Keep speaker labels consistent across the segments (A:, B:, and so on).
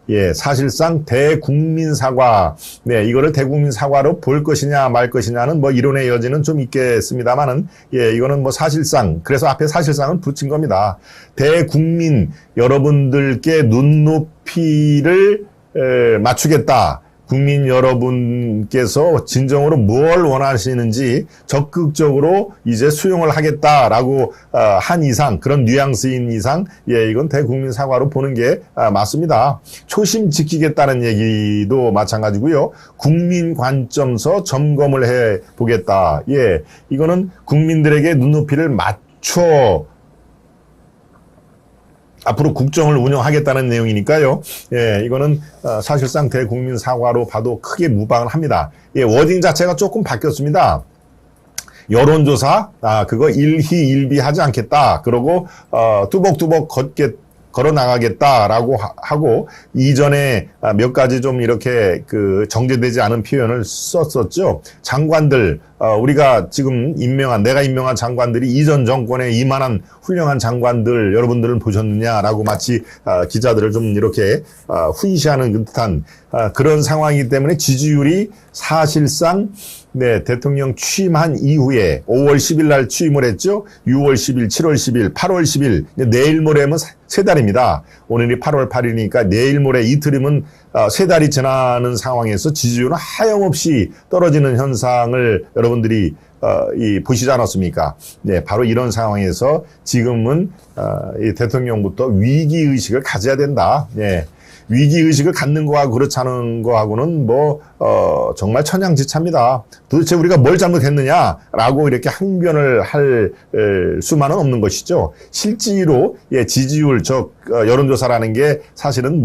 A: 예, 사실상 대국민 사과, 네, 이거를 대국민 사과로 볼 것이냐 말 것이냐는 뭐 이론의 여지는 좀 있겠습니다만은, 예, 이거는 뭐 사실상, 그래서 앞에 사실상은 붙인 겁니다. 대국민 여러분들께 눈높이를 맞추겠다. 국민 여러분께서 진정으로 뭘 원하시는지 적극적으로 이제 수용을 하겠다라고 한 이상, 그런 뉘앙스인 이상, 예, 이건 대국민 사과로 보는 게 맞습니다. 초심 지키겠다는 얘기도 마찬가지고요. 국민 관점서 점검을 해 보겠다. 예, 이거는 국민들에게 눈높이를 맞춰 앞으로 국정을 운영하겠다는 내용이니까요. 예, 이거는 사실상 대국민 사과로 봐도 크게 무방을 합니다. 예, 워딩 자체가 조금 바뀌었습니다. 여론조사, 그거 일희일비하지 않겠다. 그러고 뚜벅뚜벅 걸어 나가겠다라고 하고, 이전에 몇 가지 좀 이렇게 정제되지 않은 표현을 썼었죠. 장관들, 우리가 지금 내가 임명한 장관들이 이전 정권의 이만한 훌륭한 장관들 여러분들은 보셨느냐라고 마치 기자들을 좀 이렇게 훈시하는 듯한 그런 상황이기 때문에 지지율이 사실상 네, 대통령 취임한 이후에 5월 10일 날 취임을 했죠. 6월 10일, 7월 10일, 8월 10일, 내일 모레면 세 달입니다. 오늘이 8월 8일이니까 내일 모레 이틀이면 세 달이 지나는 상황에서 지지율은 하염없이 떨어지는 현상을 여러분들이 보시지 않았습니까? 네, 바로 이런 상황에서 지금은 이 대통령부터 위기의식을 가져야 된다. 네. 위기의식을 갖는 거하고 그렇지 않은 거하고는 정말 천양지차입니다. 도대체 우리가 뭘 잘못했느냐라고 이렇게 항변을 할 수만은 없는 것이죠. 실제로, 예, 지지율, 여론조사라는 게 사실은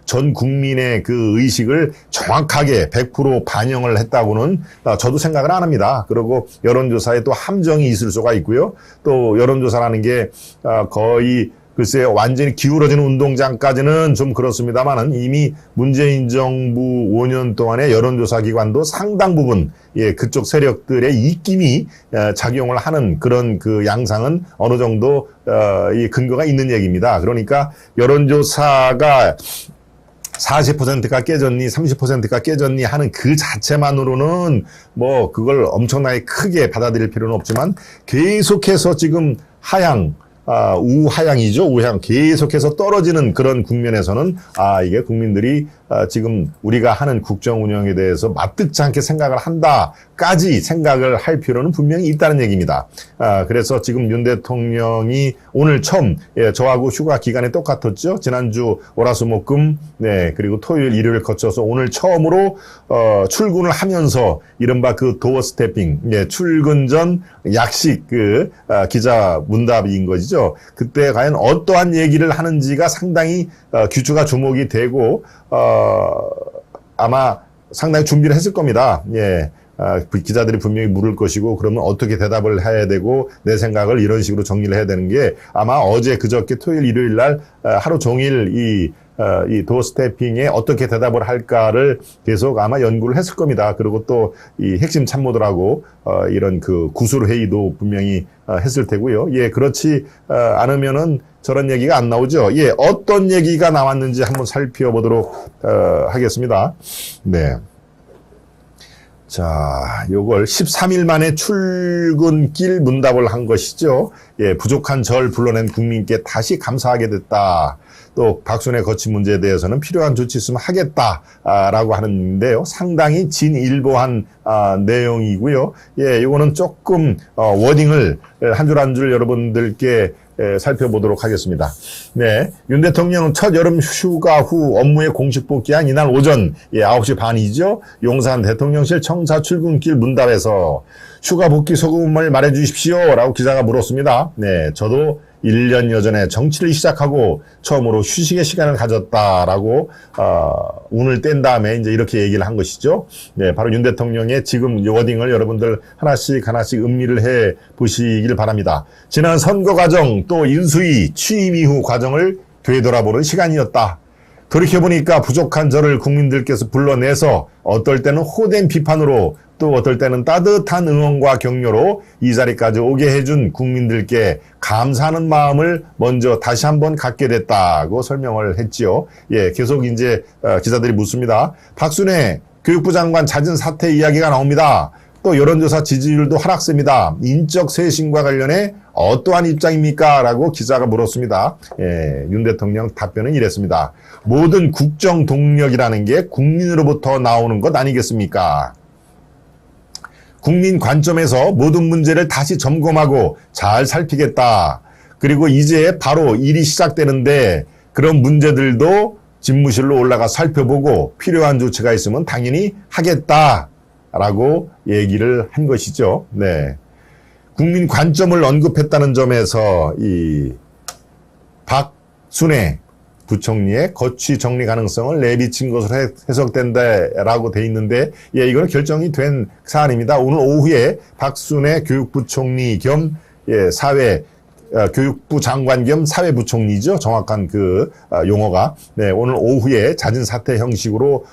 A: 전 국민의 그 의식을 정확하게 100% 반영을 했다고는 저도 생각을 안 합니다. 그리고 여론조사에 또 함정이 있을 수가 있고요. 또 여론조사라는 게 거의 글쎄요, 완전히 기울어지는 운동장까지는 좀 그렇습니다만은 이미 문재인 정부 5년 동안의 여론조사 기관도 상당 부분, 예, 그쪽 세력들의 입김이 작용을 하는 그런 양상은 어느 정도, 이 근거가 있는 얘기입니다. 그러니까 여론조사가 40%가 깨졌니, 30%가 깨졌니 하는 그 자체만으로는 그걸 엄청나게 크게 받아들일 필요는 없지만 계속해서 지금 우하향이죠. 우하향. 계속해서 떨어지는 그런 국면에서는, 이게 국민들이, 지금 우리가 하는 국정 운영에 대해서 마뜩지 않게 생각을 한다까지 생각을 할 필요는 분명히 있다는 얘기입니다. 그래서 지금 윤 대통령이 오늘 처음, 예, 저하고 휴가 기간에 똑같았죠. 지난주 월화수목금, 네, 그리고 토요일, 일요일 거쳐서 오늘 처음으로, 출근을 하면서 이른바 도어 스태핑, 예, 출근 전 약식 기자 문답인 것이죠. 그때 과연 어떠한 얘기를 하는지가 상당히 귀추가 주목이 되고 아마 상당히 준비를 했을 겁니다. 예. 기자들이 분명히 물을 것이고 그러면 어떻게 대답을 해야 되고 내 생각을 이런 식으로 정리를 해야 되는 게 아마 어제 그저께 토요일 일요일 날 하루 종일 이 도어 스태핑에 어떻게 대답을 할까를 계속 아마 연구를 했을 겁니다. 그리고 또 이 핵심 참모들하고 이런 구술 회의도 분명히 했을 테고요. 예, 그렇지 않으면은 저런 얘기가 안 나오죠. 예, 어떤 얘기가 나왔는지 한번 살펴보도록 하겠습니다. 네. 자, 요걸 13일 만에 출근길 문답을 한 것이죠. 예, 부족한 절 불러낸 국민께 다시 감사하게 됐다. 또 박순애 거취 문제에 대해서는 필요한 조치 있으면 하겠다라고 하는데요. 상당히 진일보한 내용이고요. 예, 이거는 조금 워딩을 한 줄 한 줄 여러분들께 살펴보도록 하겠습니다. 네, 윤 대통령은 첫 여름 휴가 후 업무에 공식 복귀한 이날 오전 9시 반이죠. 용산 대통령실 청사 출근길 문답에서 휴가 복귀 소감을 말해주십시오 라고 기자가 물었습니다. 네, 저도 1년여 전에 정치를 시작하고 처음으로 휴식의 시간을 가졌다라고 운을 뗀 다음에 이제 이렇게 얘기를 한 것이죠. 네, 바로 윤 대통령의 지금 워딩을 여러분들 하나씩 음미를 해 보시길 바랍니다. 지난 선거 과정 또 인수위 취임 이후 과정을 되돌아보는 시간이었다. 돌이켜보니까 부족한 저를 국민들께서 불러내서 어떨 때는 호된 비판으로 또 어떨 때는 따뜻한 응원과 격려로 이 자리까지 오게 해준 국민들께 감사하는 마음을 먼저 다시 한번 갖게 됐다고 설명을 했지요. 예, 계속 이제 기자들이 묻습니다. 박순애 교육부 장관 잦은 사퇴 이야기가 나옵니다. 또 여론조사 지지율도 하락세입니다. 인적 쇄신과 관련해 어떠한 입장입니까? 라고 기자가 물었습니다. 예, 윤 대통령 답변은 이랬습니다. 모든 국정 동력이라는 게 국민으로부터 나오는 것 아니겠습니까? 국민 관점에서 모든 문제를 다시 점검하고 잘 살피겠다. 그리고 이제 바로 일이 시작되는데 그런 문제들도 집무실로 올라가 살펴보고 필요한 조치가 있으면 당연히 하겠다라고 얘기를 한 것이죠. 네. 국민 관점을 언급했다는 점에서 이 박순애 부총리의 거취 정리 가능성을 내비친 것으로 해석된다라고 돼 있는데, 예, 이건 결정이 된 사안입니다. 오늘 오후에 박순애 교육부총리 겸 교육부 장관 겸 사회부총리죠. 정확한 그 용어가. 네, 오늘 오후에 잦은 사퇴 형식으로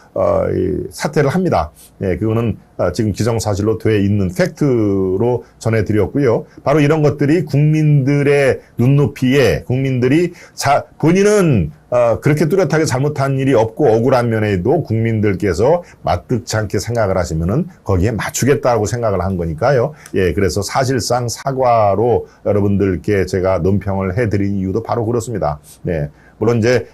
A: 사퇴를 합니다. 네, 그거는 지금 기정사실로 돼 있는 팩트로 전해드렸고요. 바로 이런 것들이 국민들의 눈높이에 국민들이 본인은 그렇게 뚜렷하게 잘못한 일이 없고 억울한 면에도 국민들께서 마뜩치 않게 생각을 하시면은 거기에 맞추겠다고 생각을 한 거니까요. 예, 그래서 사실상 사과로 여러분들께 제가 논평을 해드린 이유도 바로 그렇습니다. 네. 물론 이제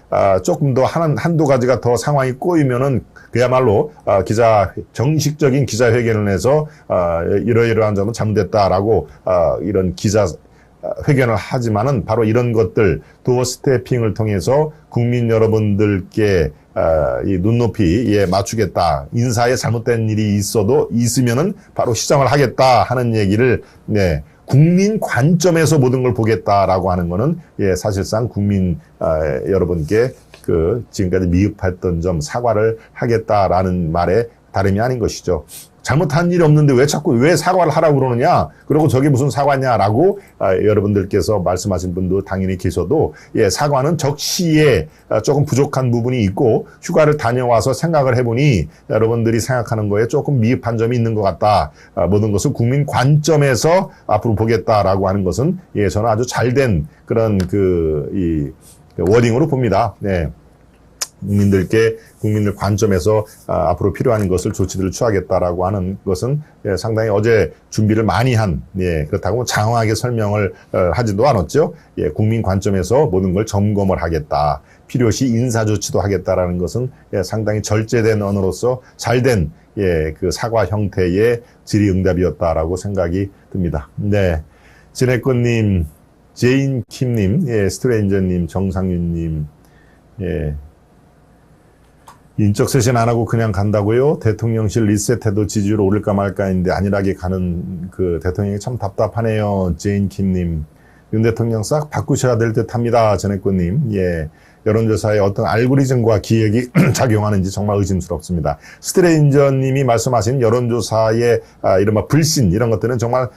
A: 조금 더 한두 가지가 더 상황이 꼬이면은 그야말로 정식적인 기자회견을 해서 이러이러한 점은 잘못됐다라고 이런 기자 회견을 하지만은 바로 이런 것들 도어 스태핑을 통해서 국민 여러분들께 이 눈높이에 맞추겠다. 인사에 잘못된 일이 있으면은 바로 시정을 하겠다 하는 얘기를, 네, 국민 관점에서 모든 걸 보겠다라고 하는 거는, 예, 사실상 국민 여러분께 지금까지 미흡했던 점 사과를 하겠다라는 말에 다름이 아닌 것이죠. 잘못한 일이 없는데 왜 사과를 하라고 그러느냐? 그리고 저게 무슨 사과냐라고 여러분들께서 말씀하신 분도 당연히 계셔도, 예, 사과는 적시에 조금 부족한 부분이 있고 휴가를 다녀와서 생각을 해보니 여러분들이 생각하는 거에 조금 미흡한 점이 있는 것 같다. 모든 것을 국민 관점에서 앞으로 보겠다라고 하는 것은, 예, 저는 아주 잘된 그런 워딩으로 봅니다. 네. 국민들 관점에서 앞으로 필요한 것을 조치들을 취하겠다라고 하는 것은, 예, 상당히 어제 준비를 많이 한, 예, 그렇다고 장황하게 설명을 하지도 않았죠. 예, 국민 관점에서 모든 걸 점검을 하겠다. 필요시 인사 조치도 하겠다라는 것은, 예, 상당히 절제된 언어로서 잘된, 예, 그 사과 형태의 질의응답이었다라고 생각이 듭니다. 네, 진해권님, 제인킴님, 예, 스트레인저님, 정상윤님, 예. 인적 쇄신 안 하고 그냥 간다고요? 대통령실 리셋해도 지지율 오를까 말까인데 안일하게 가는 그 대통령이 참 답답하네요. 제인킴님. 윤 대통령 싹 바꾸셔야 될 듯합니다. 전해권님. 예. 여론조사에 어떤 알고리즘과 기획이 작용하는지 정말 의심스럽습니다. 스트레인저님이 말씀하신 여론조사의 이른바 불신 이런 것들은 정말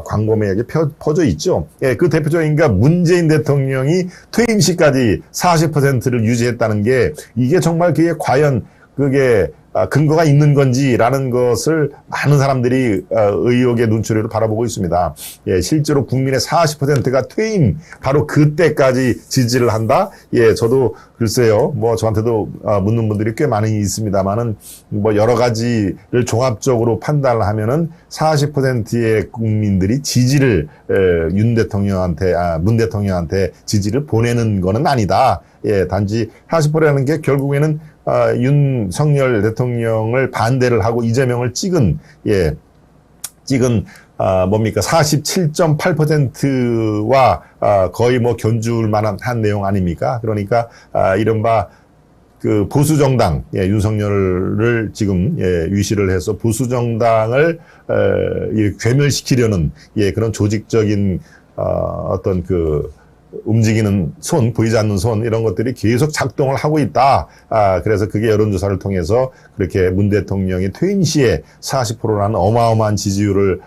A: 광범위하게 퍼져 있죠. 예, 그 대표적인 게 문재인 대통령이 퇴임 시까지 40%를 유지했다는 게 이게 정말 과연 그게 근거가 있는 건지라는 것을 많은 사람들이 의혹의 눈초리로 바라보고 있습니다. 예, 실제로 국민의 40%가 퇴임 바로 그때까지 지지를 한다? 예, 저도 글쎄요, 저한테도 묻는 분들이 꽤 많이 있습니다만은 여러 가지를 종합적으로 판단을 하면은 40%의 국민들이 지지를 문 대통령한테 지지를 보내는 거는 아니다. 예, 단지 40%라는 게 결국에는 윤석열 대통령을 반대를 하고 이재명을 찍은 47.8%와 거의 견줄 만한 한 내용 아닙니까? 그러니까 이른바 그 보수 정당, 예, 윤석열을 지금, 예, 위시를 해서 보수 정당을 괴멸시키려는, 예, 그런 조직적인 어떤 움직이는 손, 보이지 않는 손 이런 것들이 계속 작동을 하고 있다. 그래서 그게 여론조사를 통해서 그렇게 문 대통령이 퇴임 시에 40%라는 어마어마한 지지율을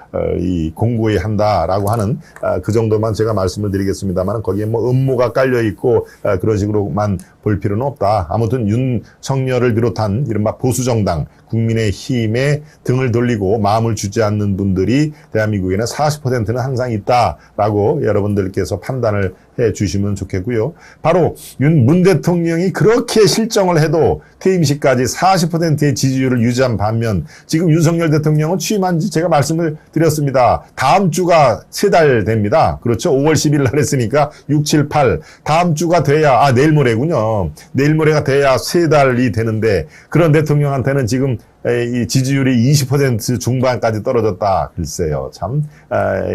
A: 공고히 한다라고 하는 그 정도만 제가 말씀을 드리겠습니다만 거기에 뭐 음모가 깔려 있고 그런 식으로만 볼 필요는 없다. 아무튼 윤석열을 비롯한 이른바 보수정당 국민의힘에 등을 돌리고 마음을 주지 않는 분들이 대한민국에는 40%는 항상 있다라고 여러분들께서 판단을 해 주시면 좋겠고요. 바로 문 대통령이 그렇게 실정을 해도 퇴임시까지 40%의 지지율을 유지한 반면 지금 윤석열 대통령은 취임한 지 제가 말씀을 드렸습니다. 다음 주가 3달 됩니다. 그렇죠. 5월 10일 날 했으니까 6, 7, 8 다음 주가 돼야 내일 모레군요. 내일 모레가 돼야 3달이 되는데 그런 대통령한테는 지금 이 지지율이 20% 중반까지 떨어졌다. 글쎄요. 참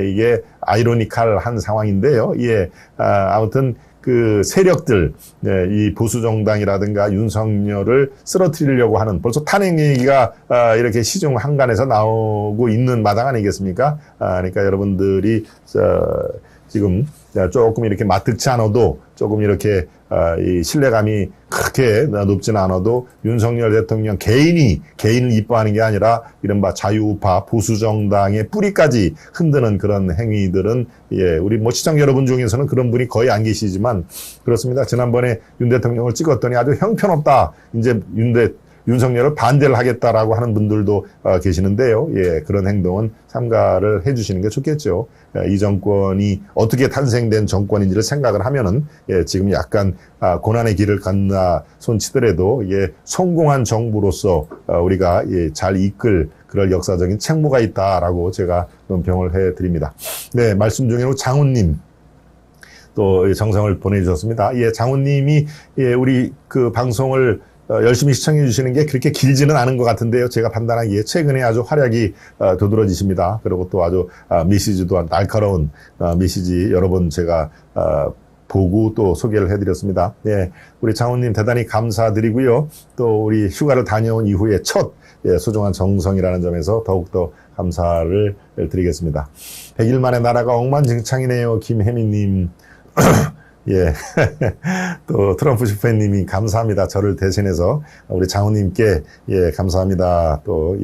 A: 이게 아이러니컬한 상황인데요. 예. 아무튼 그 세력들, 이 보수정당이라든가 윤석열을 쓰러뜨리려고 하는 벌써 탄핵 얘기가 이렇게 시중 한간에서 나오고 있는 마당 아니겠습니까? 그러니까 여러분들이 지금 조금 이렇게 마뜩지 않아도 조금 이렇게 이 신뢰감이 그렇게 높지는 않아도 윤석열 대통령 개인을 이뻐하는 게 아니라 이른바 자유우파 보수정당의 뿌리까지 흔드는 그런 행위들은 우리 뭐 시청 여러분 중에서는 그런 분이 거의 안 계시지만 그렇습니다. 지난번에 윤 대통령을 찍었더니 아주 형편없다. 이제 윤석열을 반대를 하겠다라고 하는 분들도 계시는데요. 예, 그런 행동은 삼가를 해주시는 게 좋겠죠. 이 정권이 어떻게 탄생된 정권인지를 생각을 하면은 지금 약간 고난의 길을 갔나 손치더라도 성공한 정부로서 우리가 잘 이끌 그럴 역사적인 책무가 있다라고 제가 논평을 해드립니다. 네, 말씀 중에는 장훈님. 또 정성을 보내주셨습니다. 장훈님이 우리 그 방송을 열심히 시청해 주시는 게 그렇게 길지는 않은 것 같은데요. 제가 판단하기에 최근에 아주 활약이 두드러지십니다. 그리고 또 아주 메시지도 날카로운 메시지 여러 번 제가 보고 또 소개를 해드렸습니다. 예, 우리 장훈님 대단히 감사드리고요. 또 우리 휴가를 다녀온 이후에 첫 소중한 정성이라는 점에서 더욱더 감사를 드리겠습니다. 100일 만에 나라가 억만증창이네요. 김혜민님. 예. 또 트럼프 슈퍼님이 감사합니다. 저를 대신해서 우리 장훈님께 감사합니다. 또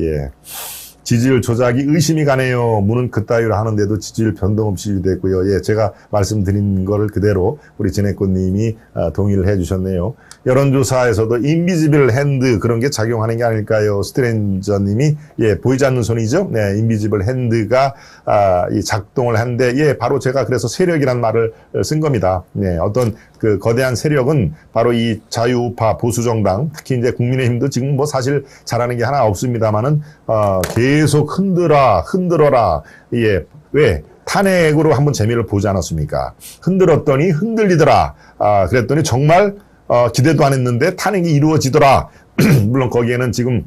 A: 지지율 조작이 의심이 가네요. 문은 그따위로 하는데도 지지율 변동 없이 유지됐고요. 제가 말씀드린 거를 그대로 우리 진해꽃님이 동의를 해주셨네요. 여론조사에서도 인비지블 핸드 그런 게 작용하는 게 아닐까요? 스트레인저님이 보이지 않는 손이죠. 네, 인비지블 핸드가 작동을 하는데 바로 제가 그래서 세력이란 말을 쓴 겁니다. 네, 어떤 그 거대한 세력은 바로 이 자유우파 보수정당 특히 이제 국민의힘도 지금 뭐 사실 잘하는 게 하나 없습니다만은 계속 흔들어라. 왜? 탄핵으로 한번 재미를 보지 않았습니까? 흔들었더니 흔들리더라. 그랬더니 정말 기대도 안 했는데 탄핵이 이루어지더라. 물론 거기에는 지금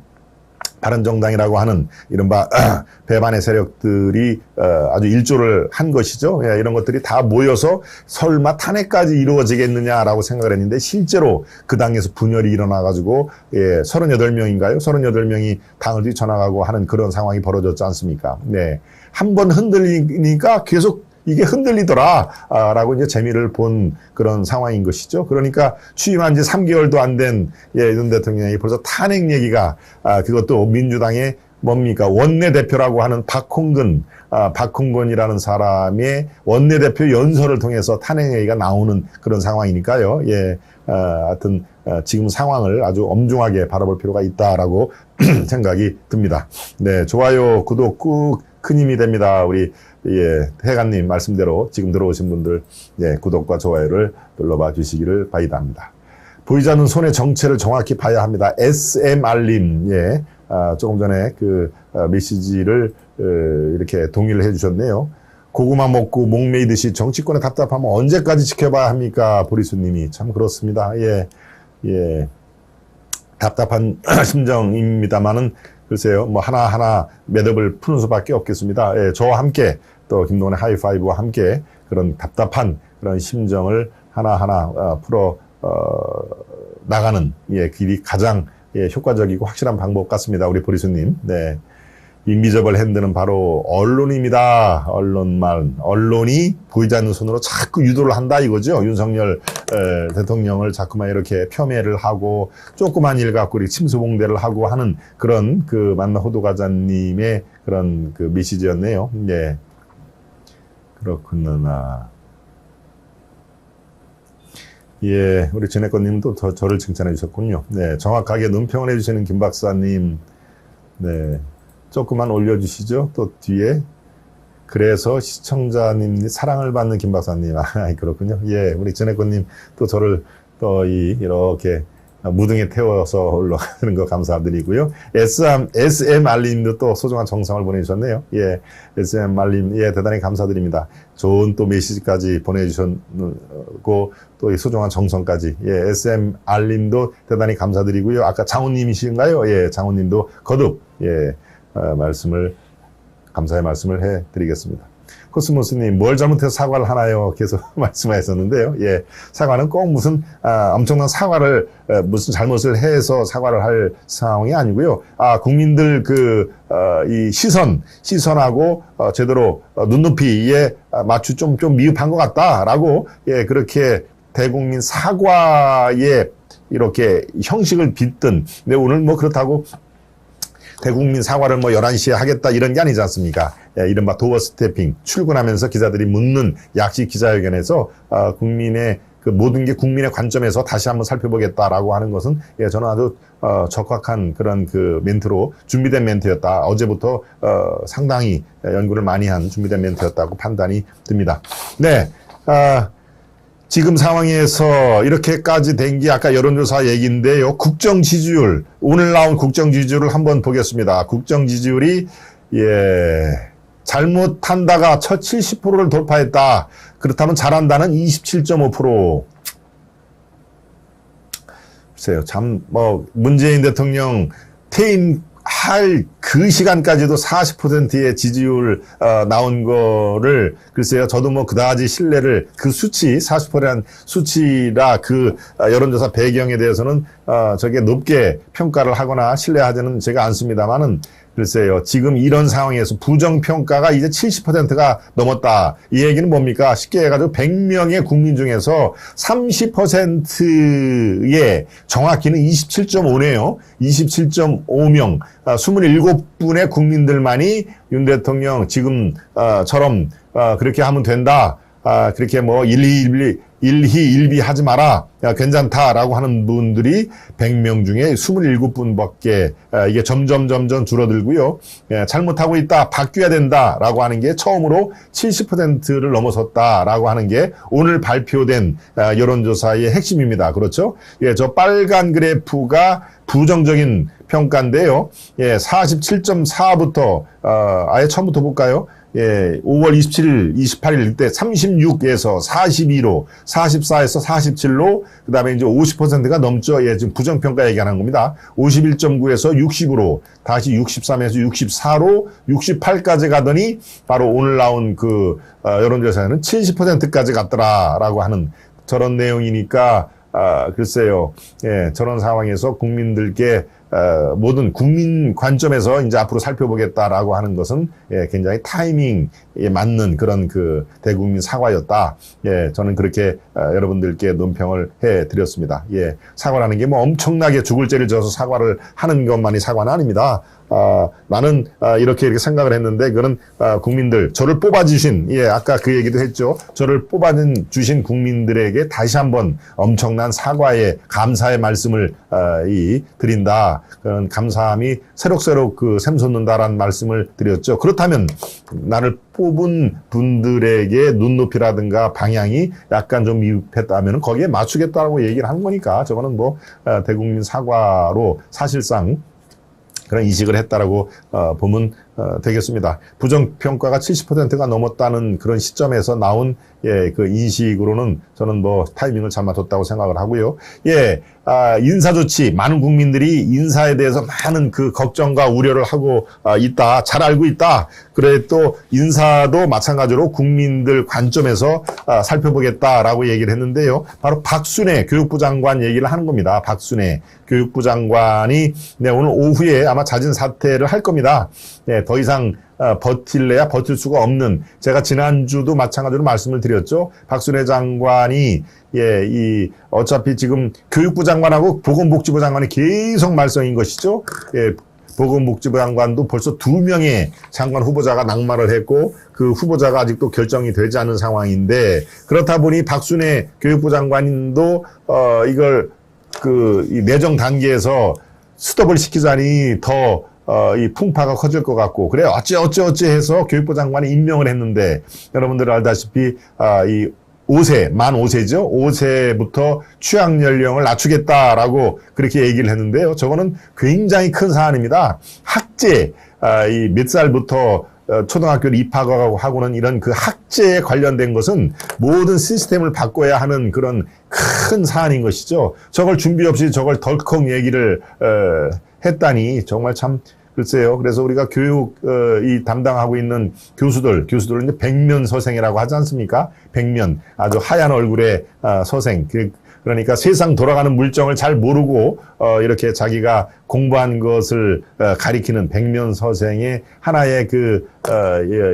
A: 바른정당이라고 하는 이른바 배반의 세력들이 아주 일조를 한 것이죠. 이런 것들이 다 모여서 설마 탄핵까지 이루어지겠느냐라고 생각을 했는데 실제로 그 당에서 분열이 일어나가지고 38명인가요? 38명이 당을 뛰쳐나가고 하는 그런 상황이 벌어졌지 않습니까? 네. 한 번 흔들리니까 계속 이게 흔들리더라, 라고 이제 재미를 본 그런 상황인 것이죠. 그러니까 취임한 지 3개월도 안 된, 윤 대통령이 벌써 탄핵 얘기가, 그것도 민주당의 뭡니까? 원내대표라고 하는 박홍근이라는 사람의 원내대표 연설을 통해서 탄핵 얘기가 나오는 그런 상황이니까요. 하여튼, 지금 상황을 아주 엄중하게 바라볼 필요가 있다라고 생각이 듭니다. 네, 좋아요, 구독 꾹 큰 힘이 됩니다. 우리 해관님 말씀대로 지금 들어오신 분들 구독과 좋아요를 눌러봐 주시기를 바이답니다. 보이지 않는 손의 정체를 정확히 봐야 합니다. SMR님 조금 전에 그 메시지를 이렇게 동의를 해주셨네요. 고구마 먹고 목 메이듯이 정치권의 답답함은 언제까지 지켜봐야 합니까? 보리수님이 참 그렇습니다. 답답한 심정입니다만은 글쎄요, 뭐 하나하나 매듭을 푸는 수밖에 없겠습니다. 저와 함께 또 김동원의 하이파이브와 함께 그런 답답한 그런 심정을 하나하나 풀어 나가는 길이 가장 효과적이고 확실한 방법 같습니다. 우리 보리수님. 네. 인비저블 핸드는 바로 언론입니다. 언론이 보이지 않는 손으로 자꾸 유도를 한다 이거죠. 윤석열 대통령을 자꾸만 이렇게 폄훼를 하고 조그만 일 갖고 이렇게 침수봉대를 하고 하는 그런 그 만나 호두과자님의 그런 그 메시지였네요. 예. 그렇구나. 예, 우리 진해권님은 또 저를 칭찬해 주셨군요. 네, 정확하게 논평을 해주시는 김 박사님, 네, 조금만 올려주시죠. 또 뒤에. 그래서 시청자님 사랑을 받는 김 박사님, 그렇군요. 예, 우리 진해권님 또 저를 또 이렇게 무등에 태워서 올라가는 거 감사드리고요. SMR님도 또 소중한 정성을 보내주셨네요. 예, SMR님, 예, 대단히 감사드립니다. 좋은 또 메시지까지 보내주셨고, 또 이 소중한 정성까지. 예, SMR님도 대단히 감사드리고요. 아까 장훈님이신가요? 예, 장훈님도 거듭, 예, 감사의 말씀을 해드리겠습니다. 코스모스님, 뭘 잘못해서 사과를 하나요? 계속 말씀하셨는데요. 예, 사과는 꼭 무슨 엄청난 사과를 무슨 잘못을 해서 사과를 할 상황이 아니고요. 국민들 이 시선하고 제대로 눈높이에 맞추 좀 미흡한 것 같다라고, 예, 그렇게 대국민 사과에 이렇게 형식을 빚든. 근데 오늘 뭐 그렇다고 대국민 사과를 뭐 11시에 하겠다 이런 게 아니지 않습니까? 예, 이른바 도어 스태핑, 출근하면서 기자들이 묻는 약식 기자회견에서 국민의 그 모든 게 국민의 관점에서 다시 한번 살펴보겠다라고 하는 것은, 예, 저는 아주 적확한 그런 그 멘트로 준비된 멘트였다. 어제부터 상당히 연구를 많이 한 준비된 멘트였다고 판단이 듭니다. 네. 지금 상황에서 이렇게까지 된 게 아까 여론조사 얘기인데요. 국정 지지율, 오늘 나온 국정 지지율을 한번 보겠습니다. 국정 지지율이, 예, 잘못한다가 첫 70%를 돌파했다. 그렇다면 잘한다는 27.5%. 글쎄요, 문재인 대통령 퇴임할 그 시간까지도 40%의 지지율 나온 거를, 글쎄요, 저도 뭐 그다지 신뢰를, 그 수치 40%란 수치라 그 여론조사 배경에 대해서는 저게 높게 평가를 하거나 신뢰하지는 제가 않습니다만은, 글쎄요, 지금 이런 상황에서 부정평가가 이제 70%가 넘었다. 이 얘기는 뭡니까? 쉽게 해가지고 100명의 국민 중에서 30%의, 정확히는 27.5네요. 27.5명, 27분의 국민들만이 윤 대통령 지금처럼 그렇게 하면 된다. 그렇게 뭐 일희일비 하지 마라. 괜찮다라고 하는 분들이 100명 중에 27분밖에, 이게 점점 줄어들고요. 예, 잘못하고 있다, 바뀌어야 된다라고 하는 게 처음으로 70%를 넘어섰다라고 하는 게 오늘 발표된 여론조사의 핵심입니다. 그렇죠? 예, 저 빨간 그래프가 부정적인 평가인데요. 예, 47.4부터 아예 처음부터 볼까요? 예, 5월 27일, 28일 이때 36에서 42로, 44에서 47로, 그 다음에 이제 50%가 넘죠. 예, 지금 부정평가 얘기하는 겁니다. 51.9에서 60으로, 다시 63에서 64로, 68까지 가더니, 바로 오늘 나온 여론조사에는 70%까지 갔더라라고 하는 저런 내용이니까, 글쎄요. 예, 저런 상황에서 국민들께 모든 국민 관점에서 이제 앞으로 살펴보겠다라고 하는 것은, 예, 굉장히 타이밍에 맞는 그런 그 대국민 사과였다. 예, 저는 그렇게 여러분들께 논평을 해드렸습니다. 예, 사과라는 게 뭐 엄청나게 죽을 죄를 져서 사과를 하는 것만이 사과는 아닙니다. 나는 이렇게 생각을 했는데, 그거는 국민들, 저를 뽑아주신, 예, 아까 그 얘기도 했죠. 저를 뽑아주신 국민들에게 다시 한번 엄청난 사과의, 감사의 말씀을 드린다. 그런 감사함이 새록새록 샘솟는다라는 말씀을 드렸죠. 그렇다면 나를 뽑은 분들에게 눈높이라든가 방향이 약간 좀 미흡했다면 거기에 맞추겠다고 얘기를 한 거니까, 저거는 뭐 대국민 사과로 사실상 그런 인식을 했다라고 보면 되겠습니다. 부정평가가 70%가 넘었다는 그런 시점에서 나온, 예, 그 인식으로는 저는 뭐 타이밍을 잘 맞췄다고 생각을 하고요. 예, 인사조치, 많은 국민들이 인사에 대해서 많은 그 걱정과 우려를 하고 있다. 잘 알고 있다. 그래 또 인사도 마찬가지로 국민들 관점에서 살펴보겠다라고 얘기를 했는데요. 바로 박순애 교육부 장관 얘기를 하는 겁니다. 박순애 교육부 장관이, 네, 오늘 오후에 아마 자진 사퇴를 할 겁니다. 네, 더 이상 버틸래야 버틸 수가 없는, 제가 지난주도 마찬가지로 말씀을 드렸죠. 박순애 장관이 어차피 지금 교육부 장관하고 보건복지부 장관이 계속 말썽인 것이죠. 보건복지부 장관도 벌써 2명의 장관 후보자가 낙마를 했고 그 후보자가 아직도 결정이 되지 않은 상황인데, 그렇다 보니 박순애 교육부 장관도 이걸 이 내정 단계에서 스톱을 시키자니 더 이 풍파가 커질 것 같고, 그래 어찌 해서 교육부 장관이 임명을 했는데, 여러분들 알다시피 이 5세, 만 5세죠. 5세부터 취학 연령을 낮추겠다라고 그렇게 얘기를 했는데요. 저거는 굉장히 큰 사안입니다. 학제, 이 몇 살부터 초등학교를 입학하고는 이런 그 학제에 관련된 것은 모든 시스템을 바꿔야 하는 그런 큰 사안인 것이죠. 저걸 준비 없이 저걸 덜컥 얘기를 했다니 정말 참, 글쎄요. 그래서 우리가 교육 담당하고 있는 교수들은 이제 백면서생이라고 하지 않습니까? 백면, 아주 하얀 얼굴의 서생. 그러니까 세상 돌아가는 물정을 잘 모르고 이렇게 자기가 공부한 것을 가리키는 백면서생의 하나의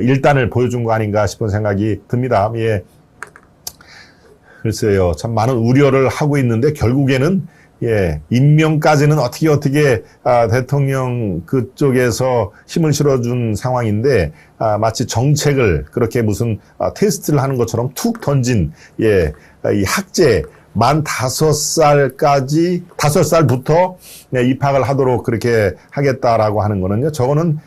A: 일단을 보여준 거 아닌가 싶은 생각이 듭니다. 예. 글쎄요. 참 많은 우려를 하고 있는데 결국에는 임명까지는 어떻게 대통령 그쪽에서 힘을 실어준 상황인데, 마치 정책을 그렇게 무슨 테스트를 하는 것처럼 툭 던진, 이 학제, 만 5살부터 입학을 하도록 그렇게 하겠다라고 하는 거는요, 저거는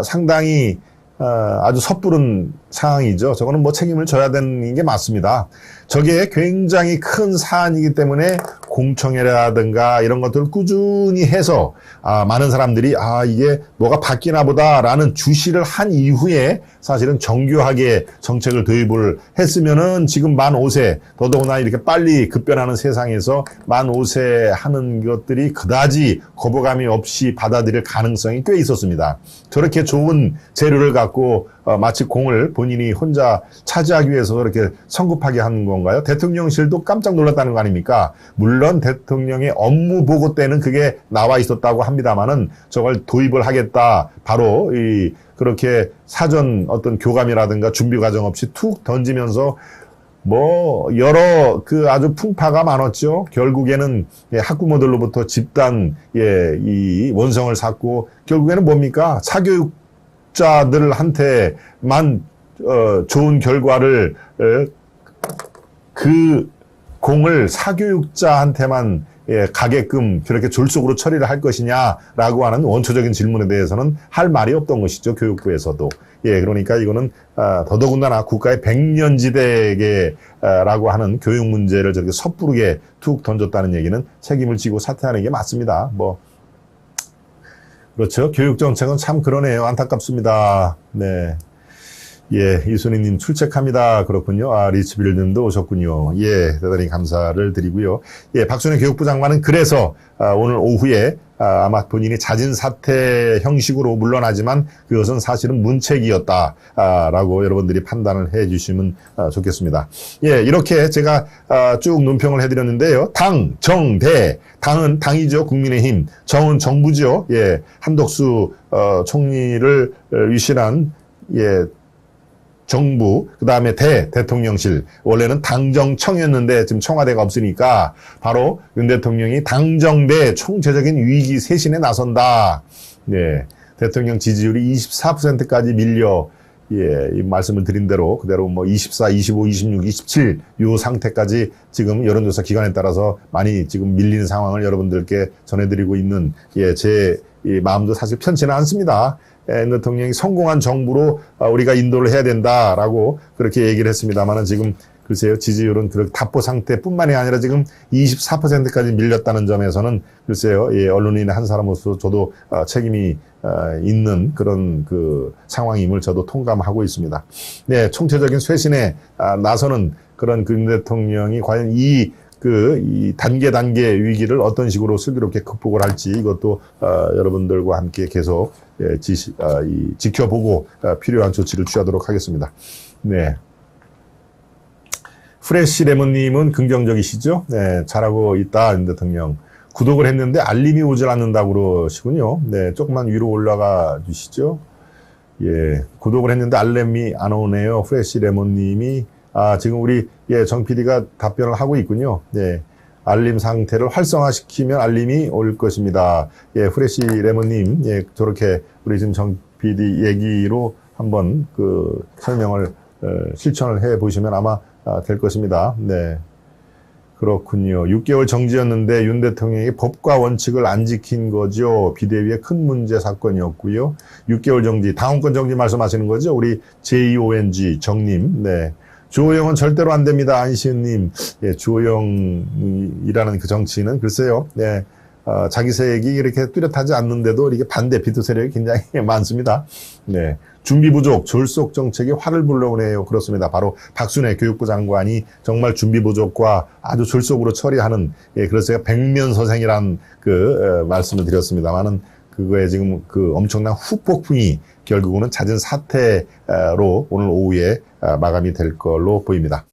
A: 상당히 아주 섣부른 상황이죠. 저거는 뭐 책임을 져야 되는 게 맞습니다. 저게 굉장히 큰 사안이기 때문에 공청회라든가 이런 것들을 꾸준히 해서 많은 사람들이 이게 뭐가 바뀌나 보다라는 주시를 한 이후에 사실은 정교하게 정책을 도입을 했으면은 지금 만 5세, 더더구나 이렇게 빨리 급변하는 세상에서 만 5세 하는 것들이 그다지 거부감이 없이 받아들일 가능성이 꽤 있었습니다. 저렇게 좋은 재료를 갖고 마치 공을 본인이 혼자 차지하기 위해서 그렇게 성급하게 하는 건가요? 대통령실도 깜짝 놀랐다는 거 아닙니까? 물론 대통령의 업무 보고 때는 그게 나와 있었다고 합니다만은 저걸 도입을 하겠다, 바로 그렇게 사전 어떤 교감이라든가 준비 과정 없이 툭 던지면서 여러 아주 풍파가 많았죠. 결국에는 학부모들로부터 집단 이 원성을 샀고, 결국에는 뭡니까? 사교육자들한테만 좋은 결과를, 그 공을 사교육자한테만 가게끔 저렇게 졸속으로 처리를 할 것이냐라고 하는 원초적인 질문에 대해서는 할 말이 없던 것이죠. 교육부에서도. 그러니까 이거는 더더군다나 국가의 백년지대라고 하는 교육 문제를 저렇게 섣부르게 툭 던졌다는 얘기는 책임을 지고 사퇴하는 게 맞습니다. 그렇죠. 교육정책은 참 그러네요. 안타깝습니다. 네. 이순희님 출첵합니다. 그렇군요. 리치빌님도 오셨군요. 대단히 감사를 드리고요. 박순애 교육부 장관은 그래서 오늘 오후에 아마 본인이 자진 사퇴 형식으로 물러나지만 그것은 사실은 문책이었다라고 여러분들이 판단을 해 주시면 좋겠습니다. 이렇게 제가 쭉 논평을 해드렸는데요. 당, 정, 대. 당은 당이죠. 국민의힘. 정은 정부죠. 한덕수 총리를 위신한 정부, 그 다음에 대통령실. 원래는 당정청이었는데 지금 청와대가 없으니까 바로 윤 대통령이 당정대 총체적인 위기 쇄신에 나선다. 대통령 지지율이 24%까지 밀려, 이 말씀을 드린 대로 그대로 24, 25, 26, 27 요 상태까지 지금 여론조사 기관에 따라서 많이 지금 밀리는 상황을 여러분들께 전해드리고 있는 제 마음도 사실 편치는 않습니다. 윤 대통령이 성공한 정부로 우리가 인도를 해야 된다라고 그렇게 얘기를 했습니다만은 지금 글쎄요, 지지율은 그렇게 답보 상태뿐만이 아니라 지금 24%까지 밀렸다는 점에서는 글쎄요, 언론인 한 사람으로서 저도 책임이 있는 그런 상황임을 저도 통감하고 있습니다. 총체적인 쇄신에 나서는 그런 윤 대통령이 과연 이 단계 위기를 어떤 식으로 슬기롭게 극복을 할지 이것도 여러분들과 함께 계속 지켜보고 필요한 조치를 취하도록 하겠습니다. 프레시 레몬님은 긍정적이시죠? 잘하고 있다, 윤 대통령. 구독을 했는데 알림이 오질 않는다고 그러시군요. 조금만 위로 올라가 주시죠. 예, 구독을 했는데 알림이 안 오네요. 프레시 레몬님이 지금 우리 정 PD가 답변을 하고 있군요. 예, 알림 상태를 활성화시키면 알림이 올 것입니다. 예, 프레시 레몬님, 예, 저렇게 우리 지금 정 PD 얘기로 한번 그 설명을 실천을 해 보시면 아마 될 것입니다. 네. 그렇군요. 6개월 정지였는데 윤 대통령이 법과 원칙을 안 지킨 거죠. 비대위의 큰 문제 사건이었고요. 6개월 정지, 당원권 정지 말씀하시는 거죠. 우리 JONG 정님. 네. 주호영은 절대로 안 됩니다. 안시은님. 예, 주호영이라는 그 정치인은 글쎄요. 네. 자기 세력이 이렇게 뚜렷하지 않는데도 이렇게 반대 비투 세력이 굉장히 많습니다. 네. 준비 부족, 졸속 정책이 화를 불러오네요. 그렇습니다. 바로 박순애 교육부 장관이 정말 준비 부족과 아주 졸속으로 처리하는, 예, 그래서 제가 백면서생이란 말씀을 드렸습니다만은 그거에 지금 그 엄청난 후폭풍이 결국은 잦은 사태로 오늘 오후에 마감이 될 걸로 보입니다.